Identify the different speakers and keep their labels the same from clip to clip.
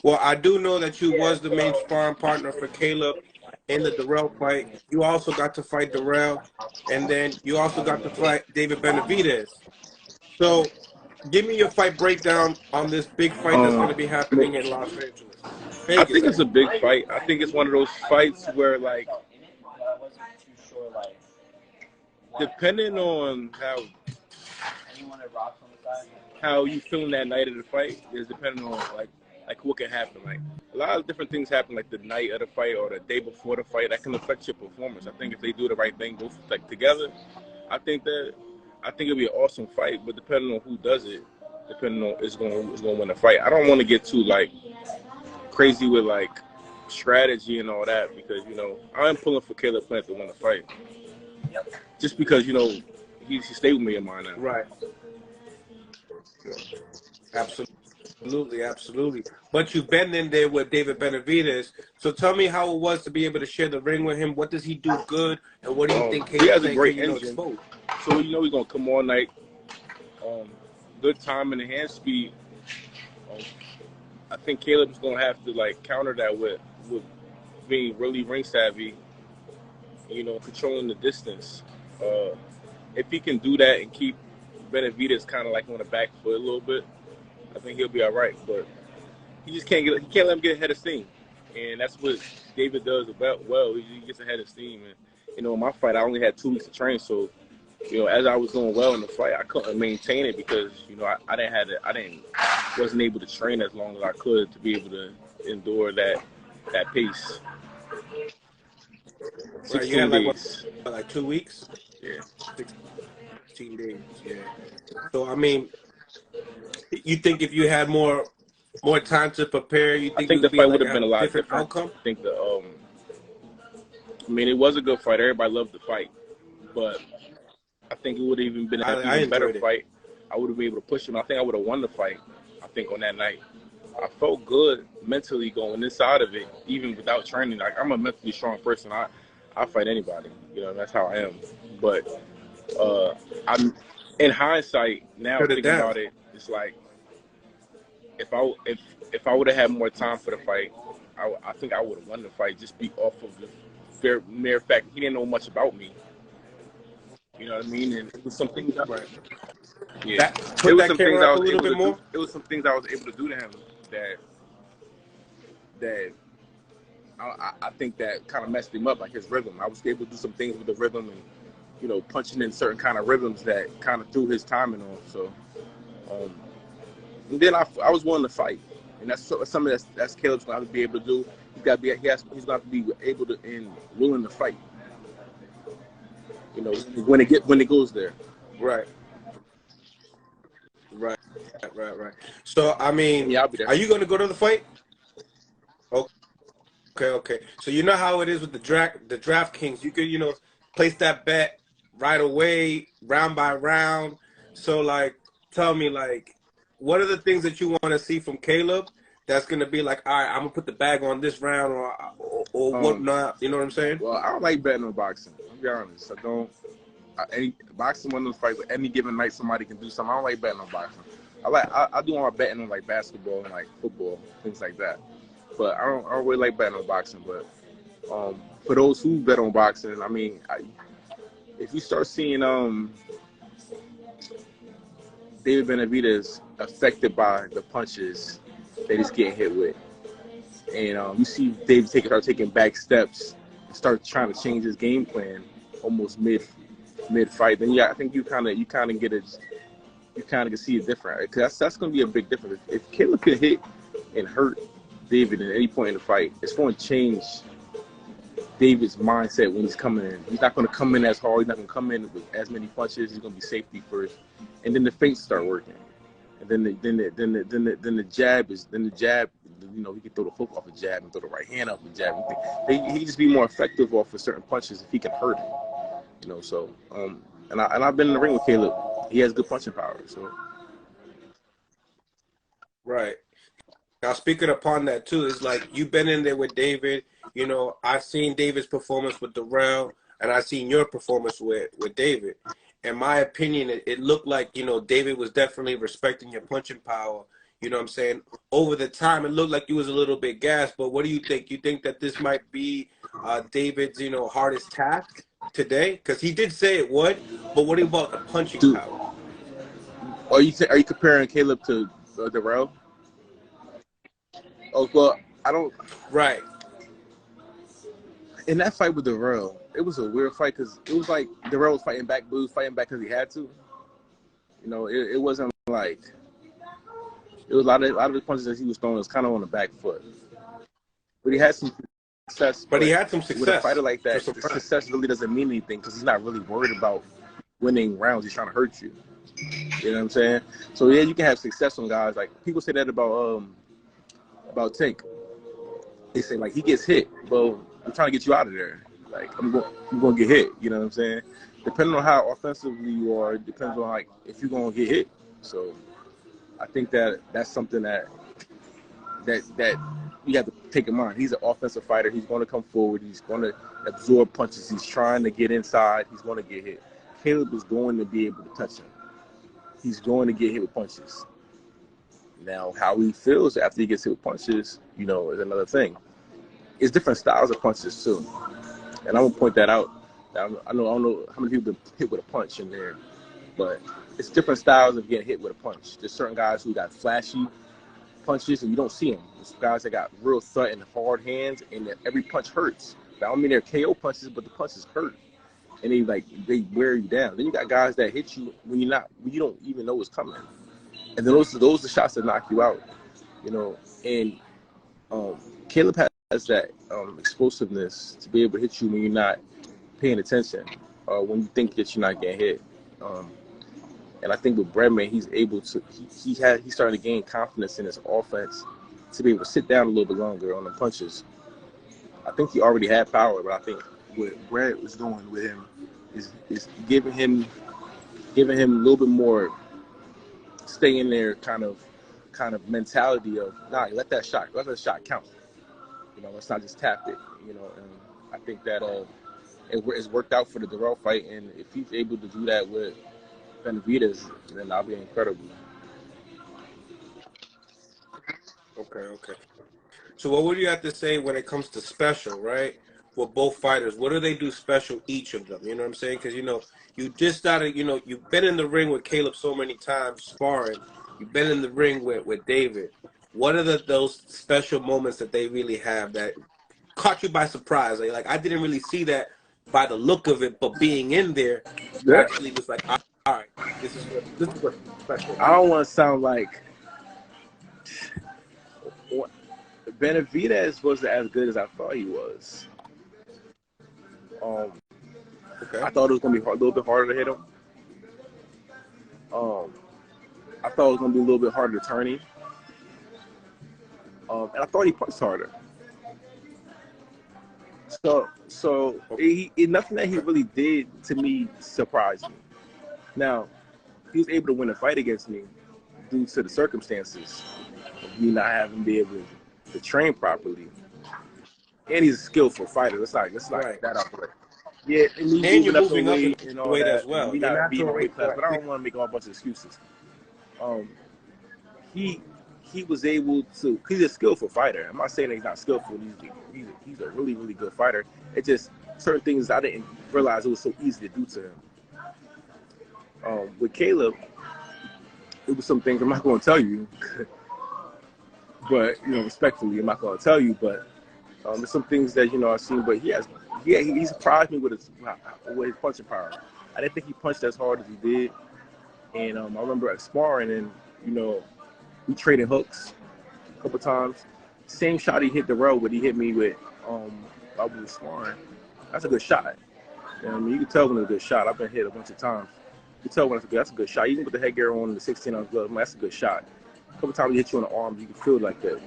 Speaker 1: Well, I do know that you was the main sparring partner for Caleb in the Darrell fight. You also got to fight Darrell, and then you also got to fight David Benavidez. So, give me your fight breakdown on this big fight that's going to be happening in Los Angeles,
Speaker 2: I
Speaker 1: Vegas.
Speaker 2: think it's a big fight. I think it's one of those fights where, like, depending on how you feeling that night of the fight is depending on like what can happen. Like a lot of different things happen, like the night of the fight or the day before the fight, that can affect your performance. I think if they do the right thing, both like together, I think it'll be an awesome fight. But depending on who does it, depending on it's going to win the fight. I don't want to get too like crazy with like strategy and all that because I'm pulling for Caleb Plant to win the fight. Just because he stayed with me in mind now.
Speaker 1: Right. Absolutely, absolutely. But you've been in there with David Benavidez, so tell me how it was to be able to share the ring with him. What does he do good, and what do you think
Speaker 2: he has a great engine?
Speaker 1: Exposed?
Speaker 2: So he's gonna come all night. Good timing and hand speed. I think Caleb's gonna have to like counter that with being really ring savvy. Controlling the distance. If he can do that and keep Benavidez kind of like on the back foot a little bit, I think he'll be all right. But he just can't let him get ahead of steam, and that's what David does about well. He gets ahead of steam, and in my fight, I only had 2 weeks to train, so as I was doing well in the fight, I couldn't maintain it because wasn't able to train as long as I could to be able to endure that pace.
Speaker 1: Right, you had like 2 weeks?
Speaker 2: Yeah.
Speaker 1: 16 days, yeah. So, I mean, you think if you had more time to prepare, you think
Speaker 2: the fight would have been a lot
Speaker 1: different outcome?
Speaker 2: I think it was a good fight. Everybody loved the fight. But I think it would have even been an even better fight. I would have been able to push him. I think I would have won the fight, I think, on that night. I felt good mentally going inside of it, even without training. Like, I'm a mentally strong person. I fight anybody. That's how I am. But I'm in hindsight now thinking about it. It's like if I would have had more time for the fight, I think I would have won the fight. Just be off of the mere fact he didn't know much about me. You know what I mean? And it was some things.
Speaker 1: Right.
Speaker 2: Yeah.
Speaker 1: It was some things I was able to do.
Speaker 2: It was some things I was able to do to him that I think that kind of messed him up, like his rhythm. I was able to do some things with the rhythm and, punching in certain kind of rhythms that kind of threw his timing off. So, and then I was willing to fight. And that's something that's Caleb's going to have to be able to do. He's going to have to be able to and willing to fight. When it goes there.
Speaker 1: Right. So, I mean,
Speaker 2: yeah, I'll be there.
Speaker 1: Are you going to go to the fight? Okay. So you know how it is with the DraftKings. You could, place that bet right away, round by round. So, like, tell me, like, what are the things that you want to see from Caleb that's going to be like, all right, I'm going to put the bag on this round or whatnot? You know what I'm saying?
Speaker 2: Well, I don't like betting on boxing. I'll be honest. I don't. Boxing, one of those fights, any given night somebody can do something. I don't like betting on boxing. I do all my betting on like basketball and like football, things like that. But I don't really like betting on boxing. But for those who bet on boxing, I mean, if you start seeing David Benavidez affected by the punches that he's getting hit with, and you see David start taking back steps, and start trying to change his game plan almost mid fight, then I think you kind of can see it different, because that's going to be a big difference. If Caleb can hit and hurt David at any point in the fight, it's going to change David's mindset when he's coming in. He's not going to come in as hard. He's not going to come in with as many punches. He's going to be safety first, and then the feints start working, and then the jab. He can throw the hook off a jab and throw the right hand off a jab. He just be more effective off of certain punches if he can hurt him. So and I've been in the ring with Caleb. He has good punching power. So
Speaker 1: right. Now, speaking upon that too, it's like you've been in there with David. I've seen David's performance with Darrell, and I've seen your performance with David. In my opinion, it looked like David was definitely respecting your punching power. You know what I'm saying? Over the time, it looked like he was a little bit gassed. But what do you think? You think that this might be David's, hardest task today? Because he did say it would. But what about the punching
Speaker 2: Dude,
Speaker 1: power?
Speaker 2: are you comparing Caleb to Darrell? Oh well, I don't.
Speaker 1: Right.
Speaker 2: In that fight with Darrell, it was a weird fight because it was like Darrell was fighting back, but he was fighting back because he had to. It wasn't like it was a lot of the punches that he was throwing was kind of on the back foot, but he had some success.
Speaker 1: But he
Speaker 2: But
Speaker 1: had some
Speaker 2: with a
Speaker 1: success
Speaker 2: fighter like
Speaker 1: for
Speaker 2: that,
Speaker 1: some
Speaker 2: the
Speaker 1: time.
Speaker 2: success really doesn't mean anything because he's not really worried about winning rounds. He's trying to hurt you. You know what I'm saying? So yeah, you can have success on guys like people say that about Tank. They say like he gets hit. Well, I'm trying to get you out of there. Like I'm going to get hit. You know what I'm saying? Depending on how offensively you are, it depends on like if you're going to get hit. So I think that's something that you have to take in mind. He's an offensive fighter. He's going to come forward. He's going to absorb punches. He's trying to get inside. He's going to get hit. Caleb is going to be able to touch him. He's going to get hit with punches. Now, how he feels after he gets hit with punches, is another thing. It's different styles of punches too, and I'm gonna point that out. I don't know how many people have been hit with a punch in there, but it's different styles of getting hit with a punch. There's certain guys who got flashy punches and you don't see them. There's guys that got real thud and hard hands, and every punch hurts. I don't mean they're KO punches, but the punches hurt, and they wear you down. Then you got guys that hit you when you don't even know it's coming, and then those are the shots that knock you out. And Caleb has that explosiveness to be able to hit you when you're not paying attention, when you think that you're not getting hit. And I think with Breadman, he's able to. He's starting to gain confidence in his offense to be able to sit down a little bit longer on the punches. I think he already had power, but I think what Brad was doing with him is giving him a little bit more stay in there kind of mentality of let that shot count. Let's not just tap it. And I think that it's worked out for the Darrell fight, and if he's able to do that with Benavidez, then that'll be incredible.
Speaker 1: Okay. So what would you have to say when it comes to special, right? For both fighters, what do they do special, each of them? You know what I'm saying? Because, you just started, you've been in the ring with Caleb so many times, sparring. You've been in the ring with David. What are those special moments that they really have that caught you by surprise? Like I didn't really see that by the look of it, but being in there, you
Speaker 2: Yeah.
Speaker 1: actually was like, all right, this is what special.
Speaker 2: I don't want to sound like Benavidez wasn't as good as I thought he was.
Speaker 1: Okay.
Speaker 2: I thought it was going to be a little bit harder to hit him. I thought it was going to be a little bit harder to turn him. And I thought he punched harder. So nothing that he really did to me surprised me. Now, he was able to win a fight against me due to the circumstances of me not having been able to train properly. And he's a skillful fighter. Let's not
Speaker 1: Right.
Speaker 2: that out the way. Yeah, and me
Speaker 1: And you're
Speaker 2: moving
Speaker 1: moving
Speaker 2: up
Speaker 1: up
Speaker 2: the
Speaker 1: in
Speaker 2: weight and all
Speaker 1: weight
Speaker 2: that,
Speaker 1: as well.
Speaker 2: and me
Speaker 1: Your
Speaker 2: not being a
Speaker 1: natural
Speaker 2: weight class,
Speaker 1: weight.
Speaker 2: but I don't want to make a whole bunch of excuses. He was able to. He's a skillful fighter. I'm not saying that he's not skillful. He's a really, really good fighter. It's just certain things I didn't realize it was so easy to do to him. With Caleb, it was some things I'm not going to tell you, but respectfully, I'm not going to tell you. But there's some things that I've seen. But he surprised me with his punching power. I didn't think he punched as hard as he did. And I remember sparring, and we traded hooks a couple times. Same shot he hit Darrell, but he hit me with while we were sparring. That's a good shot. You can tell when it's a good shot. I've been hit a bunch of times. You can tell when that's a good shot. Even with the headgear on, the 16-ounce glove, that's a good shot. A couple times he hit you on the arms, you can feel like the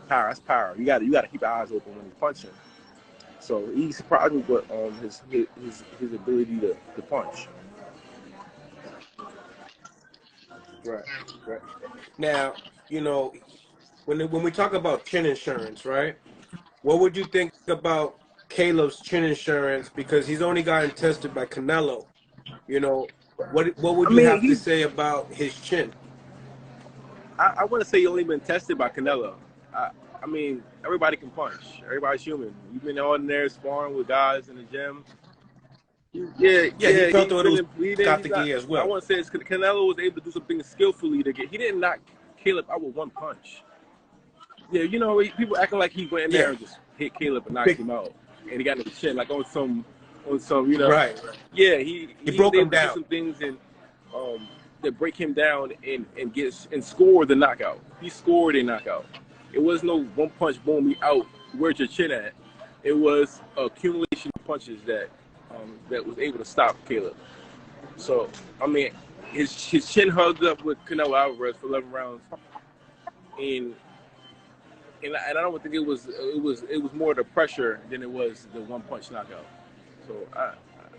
Speaker 2: power. That's power. You got to keep your eyes open when he's punching. So he surprised me with his ability to punch.
Speaker 1: Right. Now, when we talk about chin insurance, right? What would you think about Caleb's chin insurance? Because he's only gotten tested by Canelo. What would you have to say about his chin?
Speaker 2: I wouldn't say he only been tested by Canelo. I mean, everybody can punch. Everybody's human. You've been on there sparring with guys in the gym. Yeah,
Speaker 1: Yeah, he felt
Speaker 2: he's
Speaker 1: that it was
Speaker 2: been. He's not.
Speaker 1: Katagi as
Speaker 2: I
Speaker 1: well.
Speaker 2: want to say it's Canelo was able to do something skillfully to get. He didn't knock Caleb out with one punch. Yeah, you know, people acting like he went in there
Speaker 1: Yeah.
Speaker 2: and just hit Caleb and knocked him out, and he got in the chin like on some, you know.
Speaker 1: Right.
Speaker 2: Yeah, he
Speaker 1: broke
Speaker 2: was
Speaker 1: him
Speaker 2: able to
Speaker 1: down.
Speaker 2: do some things and that break him down and score the knockout. He scored a knockout. It was no one punch, boom, me out. Where's your chin at? It was accumulation of punches that was able to stop Caleb. So I mean, his chin hugged up with Canelo Alvarez for 11 rounds, and I don't think it was more the pressure than it was the one punch knockout. So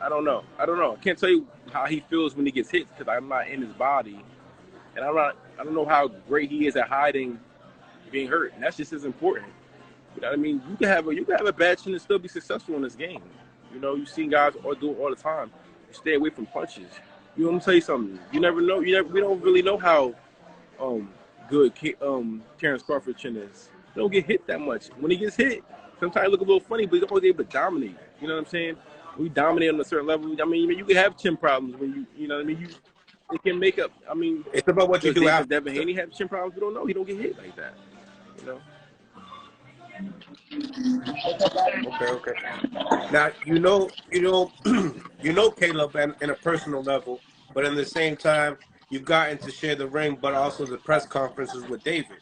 Speaker 2: I don't know. I can't tell you how he feels when he gets hit because I'm not in his body, and I don't know how great he is at hiding being hurt, and that's just as important. You know what I mean? You can have a bad chin and still be successful in this game. You know, you've seen guys do it all the time. You stay away from punches. You know, let me tell you something. You never know. We don't really know how good Terrence Crawford's chin is. He don't get hit that much. When he gets hit, sometimes it look a little funny, but he's always able to dominate. You know what I'm saying? We dominate on a certain level. I mean, you can have chin problems when you know what I mean? It can make up. I mean,
Speaker 1: It's about what you do after.
Speaker 2: Devin Haney have chin problems? We don't know. He don't get hit like that. You know?
Speaker 1: Okay. Now you know Caleb in a personal level, but in the same time, you've gotten to share the ring, but also the press conferences with David.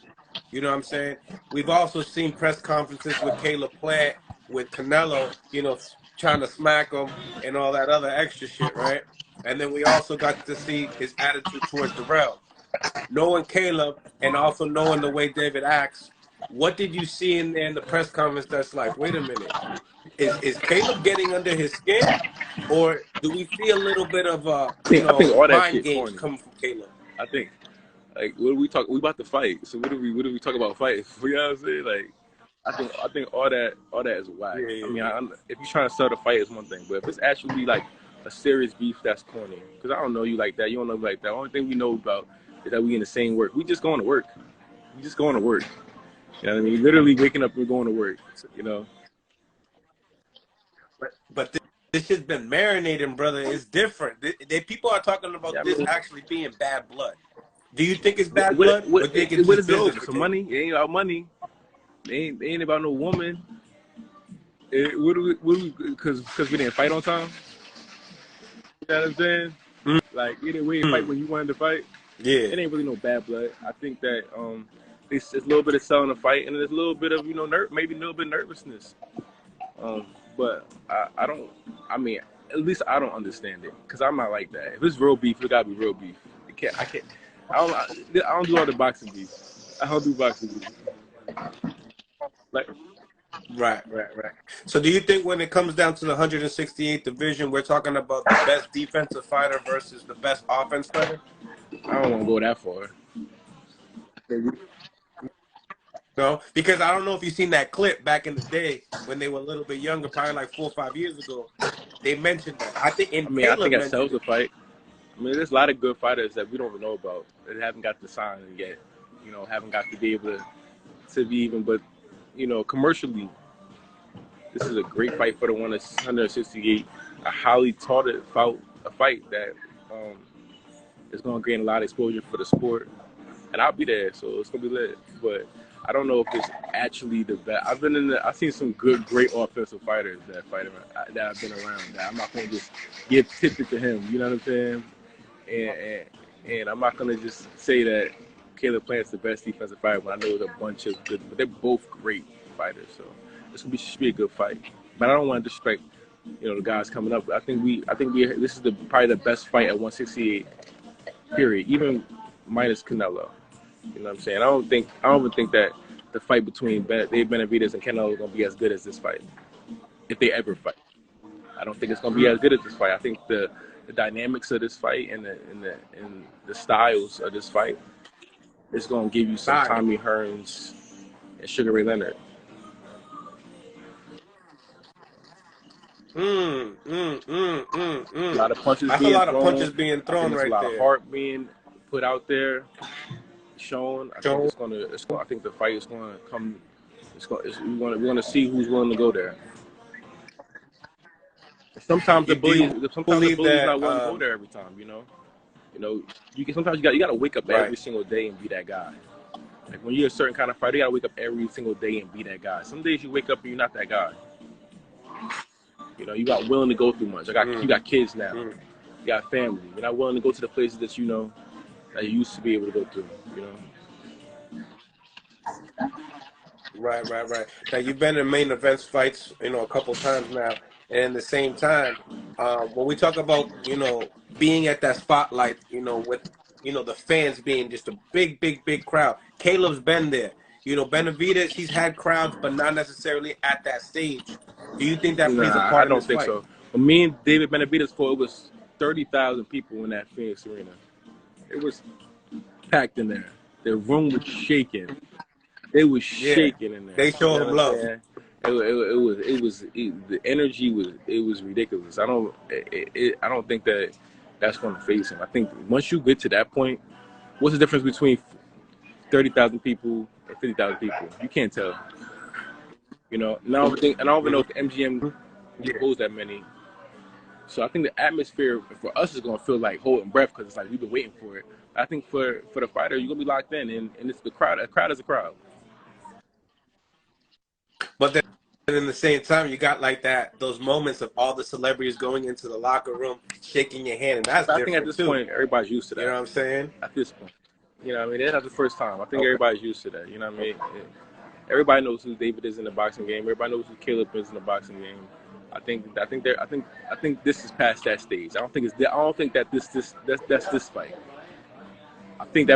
Speaker 1: You know what I'm saying? We've also seen press conferences with Caleb Plant, with Canelo, you know, trying to smack him and all that other extra shit, right? And then we also got to see his attitude towards Darrell. Knowing Caleb and also knowing the way David acts, what did you see in there in the press conference that's like, wait a minute, is Caleb getting under his skin, or do we see a little bit of
Speaker 2: I think all that
Speaker 1: mind
Speaker 2: shit
Speaker 1: games
Speaker 2: corny.
Speaker 1: coming from Caleb?
Speaker 2: I think like what do we talk? We about to fight, so what do we talk about fighting? You know what I'm saying? Like I think all that is whack.
Speaker 1: Yeah.
Speaker 2: I mean, if you're trying to start a fight, is one thing, but if it's actually like a serious beef, that's corny. Because I don't know you like that. You don't know me like that. The only thing we know about is that we in the same work. We just going to work. We just going to work. You know what I mean? Literally waking up and going to work. You know.
Speaker 1: But this shit's been marinating, brother. It's different. People are talking about this actually being bad blood. Do you think it's bad blood?
Speaker 2: What is it over?
Speaker 1: For
Speaker 2: some money? It ain't about money. It ain't about no woman. Because we didn't fight on time? You know what I'm saying? Mm-hmm. Like, we didn't fight when you wanted to fight.
Speaker 1: Yeah.
Speaker 2: It ain't really no bad blood. I think that it's a little bit of selling the fight, and there's a little bit of, you know, maybe a little bit of nervousness. But I don't, I mean, at least I don't understand it, because I'm not like that. If it's real beef, it gotta be real beef. I don't do all the boxing beef. I don't do boxing beef. Like,
Speaker 1: Right. So do you think when it comes down to the 168th division, we're talking about the best defensive fighter versus the best offense fighter?
Speaker 2: I don't want to go that far.
Speaker 1: No, because I don't know if you've seen that clip back in the day when they were a little bit younger, probably like 4 or 5 years ago. They mentioned that. I think
Speaker 2: that sells the fight. I mean, there's a lot of good fighters that we don't even know about that haven't got the sign yet. You know, haven't got to be able to be even, but, you know, commercially, this is a great fight for the 168. A highly touted fight that is going to gain a lot of exposure for the sport. And I'll be there, so it's going to be lit. But I don't know if it's actually the best. I've seen some great offensive fighters that I've been around. That I'm not going to just give tipped to him. You know what I'm saying? And I'm not going to just say that Caleb Plant's the best defensive fighter when I know there's a bunch of good. But they're both great fighters, so should be a good fight. But I don't want to disrespect, you know, the guys coming up. I think this is probably the best fight at 168. Period. Even minus Canelo. You know what I'm saying? I don't even think that the fight between Benavidez and Canelo is gonna be as good as this fight, if they ever fight. I don't think it's gonna be as good as this fight. I think the dynamics of this fight and the styles of this fight is gonna give you some Tommy Hearns and Sugar Ray Leonard. A lot of punches being thrown right there. A lot of heart being put out there. shown. I think
Speaker 1: Shown.
Speaker 2: it's gonna. I think the fight is gonna come. We're gonna see who's willing to go there. Sometimes
Speaker 1: You do you
Speaker 2: the
Speaker 1: believe
Speaker 2: bully's not
Speaker 1: that?
Speaker 2: willing to go there every time. Sometimes you got to wake up
Speaker 1: Right.
Speaker 2: every single day and be that guy. Like when you're a certain kind of fighter, you got to wake up every single day and be that guy. Some days you wake up and you're not that guy. You got willing to go through much. You got kids now.
Speaker 1: Mm.
Speaker 2: You got family. You're not willing to go to the places that that you used to be able to go through.
Speaker 1: Right. Now you've been in main events fights, a couple times now, and at the same time, when we talk about being at that spotlight, with the fans being just a big crowd. Caleb's been there. Benavidez, he's had crowds, but not necessarily at that stage. Do you think that plays a
Speaker 2: Nah, I
Speaker 1: part in
Speaker 2: don't
Speaker 1: this
Speaker 2: think
Speaker 1: fight?
Speaker 2: so. When me and David Benavidez fought, it was 30,000 people in that Phoenix arena. It was packed in there. The room was shaking. It was
Speaker 1: Yeah,
Speaker 2: shaking in there.
Speaker 1: they
Speaker 2: You
Speaker 1: show
Speaker 2: know
Speaker 1: him
Speaker 2: what I'm
Speaker 1: love.
Speaker 2: saying? The energy was ridiculous. I don't think that's going to phase him. I think once you get to that point, what's the difference between 30,000 people and 50,000 people? You can't tell. And I don't even know if the MGM
Speaker 1: Yeah.
Speaker 2: holds that many. So I think the atmosphere for us is going to feel like holding breath because it's like we've been waiting for it. I think for the fighter, you're going to be locked in, and it's the crowd. A crowd is a crowd.
Speaker 1: But then in the same time, you got like those moments of all the celebrities going into the locker room, shaking your hand, and that's
Speaker 2: But I think at
Speaker 1: different
Speaker 2: this
Speaker 1: too.
Speaker 2: point, everybody's used to that.
Speaker 1: You know what I'm saying?
Speaker 2: At this point, it's not the first time. I think
Speaker 1: Okay.
Speaker 2: everybody's used to that. You know what I mean? Everybody knows who David is in the boxing game. Everybody knows who Caleb is in the boxing game. I think this is past that stage. I don't think that that's this fight. I think that